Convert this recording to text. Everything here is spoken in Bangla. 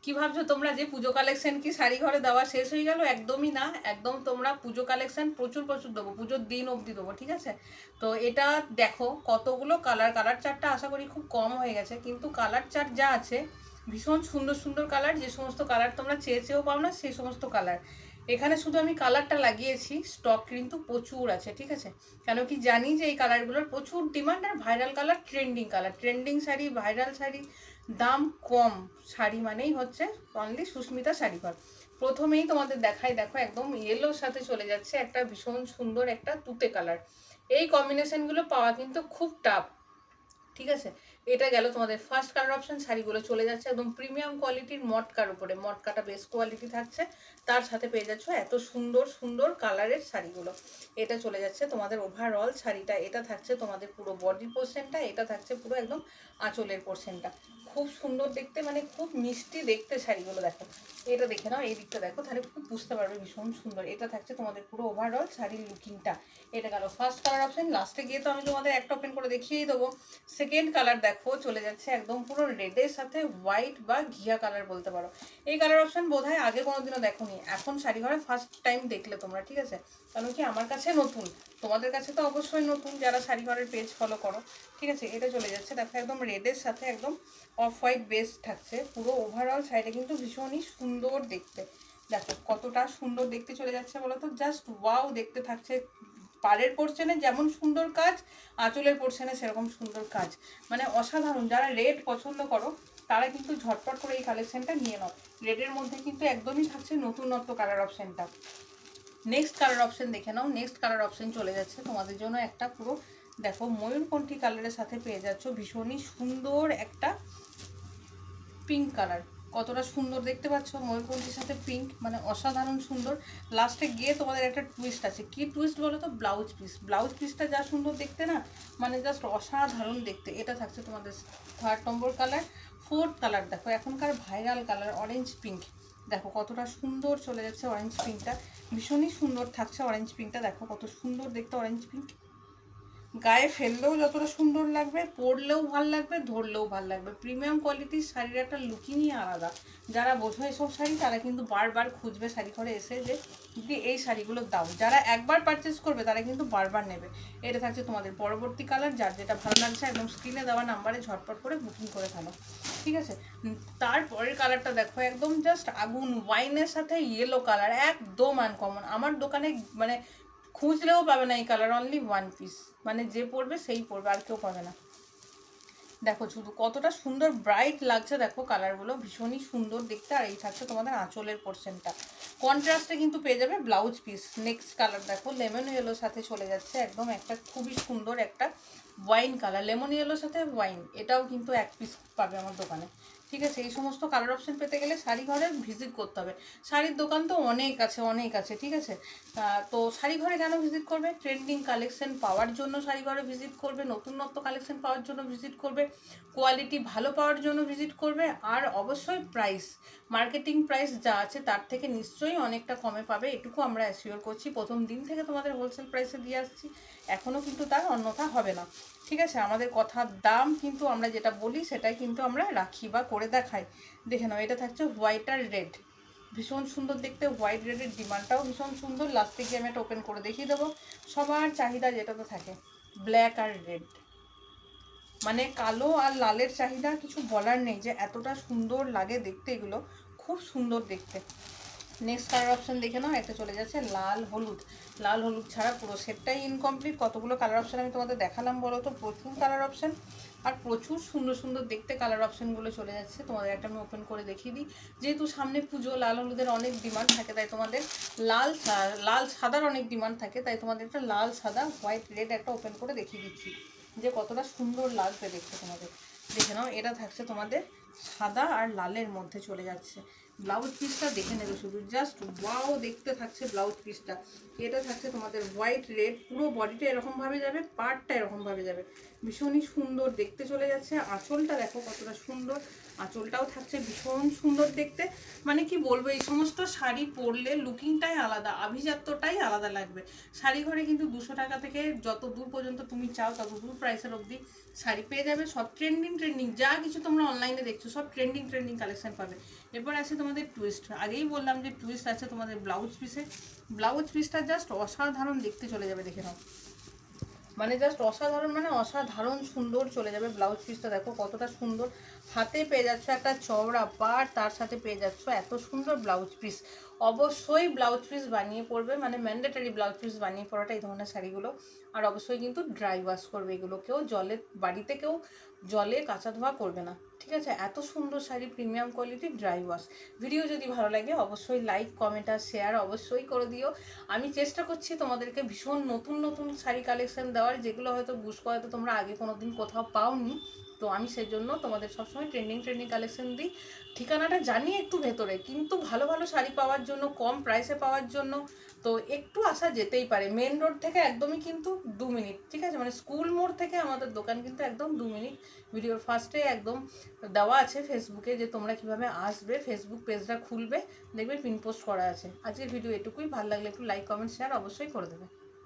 কি ভাবছো তোমরা যে পুজো কালেকশন কি শাড়ি ঘরে দেওয়া শেষ হয়ে গেল? একদমই না, একদম তোমরা পুজো কালেকশন প্রচুর প্রচুর দেবো, পুজোর দিন অবধি দেবো, ঠিক আছে? তো এটা দেখো কতগুলো কালার, কালার চার্টটা আশা করি খুব কম হয়ে গেছে, কিন্তু কালার চার্ট যা আছে ভীষণ সুন্দর সুন্দর কালার, যে সমস্ত কালার তোমরা চেয়েও পাও না সেই সমস্ত কালার। এখানে শুধু আমি কালারটা লাগিয়েছি, স্টক কিন্তু প্রচুর আছে, ঠিক আছে? কেন কি জানি যে এই কালারগুলোর প্রচুর ডিমান্ড, আর viral colour, trending colour, trending sari, viral sari, দাম কম শাড়ি মানেই হচ্ছে অনলি সুস্মিতা শাড়ি ঘর। প্রথমেই তোমাদের দেখাই, দেখো একদম ইয়েলোর সাথে চলে যাচ্ছে একটা ভীষণ সুন্দর একটা তুতে কালার। এই কম্বিনেশনগুলো পাওয়া কিন্তু খুব টাফ, ঠিক আছে? এটা গেল তোমাদের ফার্স্ট কালার অপশন। শাড়িগুলো চলে যাচ্ছে একদম প্রিমিয়াম কোয়ালিটির মটকার উপরে, মটকাটা বেস্ট কোয়ালিটি থাকছে, তার সাথে পেয়ে যাচ্ছ এত সুন্দর সুন্দর কালারের শাড়িগুলো। এটা চলে যাচ্ছে তোমাদের ওভারঅল শাড়িটা, এটা থাকছে তোমাদের পুরো বডি পোর্শনটা, এটা থাকছে পুরো একদম আঁচলের পোর্শনটা। খুব সুন্দর দেখতে, মানে খুব মিষ্টি দেখতে শাড়িগুলো। দেখো এটা দেখে নাও, এই দিকটা দেখো, তাহলে খুব বুঝতে পারবে ভীষণ সুন্দর। এটা থাকছে তোমাদের পুরো ওভারঅল শাড়ির লুকিংটা। এটা গেল ফার্স্ট কালার অপশন। লাস্টে গিয়ে তো আমি তোমাদের একটা ওপেন করে দেখিয়েই দেবো। সেকেন্ড কালার দেখো চলে যাচ্ছে একদম পুরো রেডের সাথে হোয়াইট বা ঘিয়া কালার বলতে পারো। এই কালার অপশন বোধহয় আগে কোনোদিনও দেখোনি, এখন শাড়ি ঘরে ফার্স্ট টাইম দেখলে তোমরা, ঠিক আছে? কারণ কি আমার কাছে নতুন, তোমাদের কাছে তো অবশ্যই নতুন যারা শাড়ি ঘরের পেজ ফলো করো, ঠিক আছে? এটা চলে যাচ্ছে দেখো একদম রেডের সাথে একদম অফ হোয়াইট বেস থাকছে পুরো ওভারঅল শাড়িটা, কিন্তু ভীষণই সুন্দর দেখতে। দেখো কতটা সুন্দর দেখতে চলে যাচ্ছে বলো তো, জাস্ট ওয়াও দেখতে থাকছে। পাড়ের পোর্শনে যেমন সুন্দর কাজ, আঁচলের পোর্শনে সেরকম সুন্দর কাজ, মানে অসাধারণ। যারা রেড পছন্দ করো তারা কিন্তু ঝটপট করে এই কালেকশনটা নিয়ে নাও। রেডের মধ্যে কিন্তু একদমই থাকছে নতুনত্ব কালার অপশনটা। নেক্সট কালার অপশন দেখে নাও। নেক্সট কালার অপশন চলে যাচ্ছে তোমাদের জন্য একটা পুরো দেখো ময়ূরকণ্ঠী কালারের সাথে পেয়ে যাচ্ছ ভীষণই সুন্দর একটা পিঙ্ক কালার। কতটা সুন্দর দেখতে পাচ্ছ ময়ূরকণ্ঠীর সাথে পিঙ্ক, মানে অসাধারণ সুন্দর। লাস্টে গিয়ে তোমাদের একটা টুইস্ট আছে, কি টুইস্ট বলো তো? ব্লাউজ পিস, ব্লাউজ পিসটা যা সুন্দর দেখতে না, মানে জাস্ট অসাধারণ দেখতে। এটা থাকছে তোমাদের third number colour. Fourth colour দেখো এখনকার ভাইরাল কালার অরেঞ্জ পিঙ্ক। দেখো কতটা সুন্দর চলে যাচ্ছে অরেঞ্জ পিঙ্কটা, ভীষণই সুন্দর থাকছে অরেঞ্জ পিঙ্কটা। দেখো কত সুন্দর দেখতে অরেঞ্জ পিঙ্ক, গায়ে ফেললেও যতটা সুন্দর লাগবে, পরলেও ভাল লাগবে, ধরলেও ভাল লাগবে। প্রিমিয়াম কোয়ালিটির শাড়ির একটা লুকিংই আলাদা। যারা বোঝো এসব শাড়ি তারা কিন্তু বারবার খুঁজবে শাড়ি ঘরে এসে যে দিদি এই শাড়িগুলো দাও। যারা একবার পারচেস করবে তারা কিন্তু বারবার নেবে। এটা থাকছে তোমাদের পরবর্তী কালার। যার যেটা ভালো লাগছে একদম স্ক্রিনে দেওয়া নাম্বারে ঝটপট করে বুকিং করে ফেলো, ঠিক আছে? তারপরের কালারটা দেখো একদম জাস্ট আগুন, ওয়াইনের সাথে ইয়েলো কালার, একদম আনকমন। আমার দোকানে মানে খুঁজলেও পাবে না এই কালার, অনলি ওয়ান পিস, মানে যে পরবে সেই পরবে, আর কেউ পাবে না। দেখো শুধু কতটা সুন্দর ব্রাইট লাগছে, দেখো কালারগুলো ভীষণই সুন্দর দেখতে। আর এই থাকছে তোমাদের আঁচলের পোর্শনটা, কন্ট্রাস্টে কিন্তু পেয়ে যাবে ব্লাউজ পিস। নেক্সট কালার দেখো লেমন ইয়েলোর সাথে চলে যাচ্ছে একদম একটা খুবই সুন্দর একটা ওয়াইন কালার, লেমন ইয়েলোর সাথে ওয়াইন, এটাও কিন্তু এক পিস পাবে আমার দোকানে, ঠিক আছে? এই সমস্ত কালার অপশন পেতে গেলে শাড়ি ঘরে ভিজিট করতে হবে। শাড়ির দোকান তো অনেক আছে, অনেক আছে, ঠিক আছে? তো শাড়ি ঘরে কেন ভিজিট করবে? ট্রেন্ডিং কালেকশন পাওয়ার জন্য শাড়ি ঘরে ভিজিট করবে, নতুনত্ব কালেকশন পাওয়ার জন্য ভিজিট করবে, কোয়ালিটি ভালো পাওয়ার জন্য ভিজিট করবে, আর অবশ্যই প্রাইস, মার্কেটিং প্রাইস যা আছে তার থেকে নিশ্চয়ই অনেকটা কমে পাবে, এটুকু আমরা অ্যাসিওর করছি। প্রথম দিন থেকে তোমাদের হোলসেল প্রাইসে দিয়ে আসছি, এখনও কিন্তু তার অন্যথা হবে না, ঠিক আছে? আমাদের কথার দাম কিন্তু আমরা যেটা বলি সেটাই কিন্তু আমরা রাখি বা করে দেখাই। দেখে নাও এটা থাকছে হোয়াইট আর রেড, ভীষণ সুন্দর দেখতে। হোয়াইট রেডের ডিমান্ডটাও ভীষণ সুন্দর। লাস্টে গিয়ে আমি এটা ওপেন করে দেখিয়ে দেবো। সবার চাহিদা যেটাতে থাকে ব্ল্যাক আর রেড, মানে কালো আর লালের চাহিদা কিছু বলার নেই, যে এতটা সুন্দর লাগে দেখতে, এগুলো খুব সুন্দর দেখতে। নেক্সট কালার অপশন দেখে নাও, একটা চলে যাচ্ছে লাল হলুদ। লাল হলুদ ছাড়া পুরো সেটটাই ইনকমপ্লিট। কতগুলো কালার অপশন আমি তোমাদের দেখালাম বলো তো, প্রচুর কালার অপশন, আর প্রচুর সুন্দর সুন্দর দেখতে কালার অপশনগুলো চলে যাচ্ছে। তোমাদের একটা আমি ওপেন করে দেখিয়ে দিই। যেহেতু সামনে পুজো, লাল হলুদের অনেক ডিমান্ড থাকে, তাই তোমাদের লাল লাল সাদার অনেক ডিমান্ড থাকে, তাই তোমাদের একটা লাল সাদা হোয়াইট রেড একটা ওপেন করে দেখিয়ে দিচ্ছি যে কতটা সুন্দর লাগবে দেখতে তোমাদের। দেখে নাও এটা থাকছে তোমাদের সাদা আর লালের মধ্যে চলে যাচ্ছে। ব্লাউজ পিসটা দেখে নেবে শুধু, জাস্ট ওয়াও দেখতে থাকছে ব্লাউজ পিসটা। এটা থাকছে তোমাদের হোয়াইট রেড, পুরো বডিটা এরকমভাবে যাবে, পার্টটা এরকমভাবে যাবে, ভীষণই সুন্দর দেখতে চলে যাচ্ছে। আঁচলটা দেখো কতটা সুন্দর, আঁচলটাও থাকছে ভীষণ সুন্দর দেখতে। মানে কি বলবো, এই সমস্ত শাড়ি পরলে লুকিংটাই আলাদা, আভিজাত্যটাই আলাদা লাগবে। শাড়ি ঘরে কিন্তু 200 টাকা থেকে যত দূর পর্যন্ত তুমি চাও তত দূর প্রাইসের অবধি শাড়ি পেয়ে যাবে। সব ট্রেন্ডিং যা কিছু তোমরা অনলাইনে দেখছো সব ট্রেন্ডিং কালেকশন পাবে। এরপর আছে তোমাদের টুইস্ট। আগেই বললাম যে টুইস্ট আছে তোমাদের ব্লাউজ পিসে। ব্লাউজ পিসটা জাস্ট অসাধারণ দেখতে, চলে যাবে দেখে নাও। মানে জাস্ট অসাধারণ, মানে অসাধারণ সুন্দর চলে যাবে। ব্লাউজ পিসটা দেখো কতটা সুন্দর, হাতে পেয়ে যাচ্ছ একটা চওড়া পাড়, তার সাথে পেয়ে যাচ্ছ এত সুন্দর ব্লাউজ পিস। অবশ্যই ব্লাউজ পিস বানিয়ে পরবে, মানে ম্যান্ডেটারি ব্লাউজ পিস বানিয়ে পরাটা এই ধরনের শাড়িগুলো। আর অবশ্যই কিন্তু ড্রাই ওয়াশ করবে এগুলো, কেউ জলে বাড়িতে কেউ জলে কাঁচা ধোয়া করবে না, ঠিক আছে? এত সুন্দর sari, premium quality, dry wash. Video যদি ভালো লাগে অবশ্যই লাইক কমেন্ট আর শেয়ার অবশ্যই করে দিও। আমি চেষ্টা করছি তোমাদেরকে ভীষণ নতুন নতুন শাড়ি কালেকশন দেওয়ার, যেগুলো হয়তো বুঝকো হয়তো তোমরা আগে কোনো দিন কোথাও পাওনি। তো আমি সেই জন্য তোমাদের সবসময় ট্রেন্ডিং কালেকশন দিই। ঠিকানাটা জানি একটু ভেতরে, কিন্তু ভালো ভালো শাড়ি পাওয়ার জন্য, কম প্রাইসে পাওয়ার জন্য তো একটু আসা যেতেই পারে। মেন রোড থেকে একদমই কিন্তু 2 মিনিট, ঠিক আছে? মানে স্কুল মোড় থেকে আমাদের দোকান কিন্তু একদম 2 মিনিট। ভিডিওর ফার্স্টে একদম দেওয়া আছে ফেসবুকে যে তোমরা কিভাবে আসবে। ফেসবুক পেজটা খুলবে, দেখবে পিন পোস্ট করা আছে। আজকের ভিডিও এটুকুই। ভালো লাগলে একটু লাইক কমেন্ট শেয়ার অবশ্যই করে দেবে।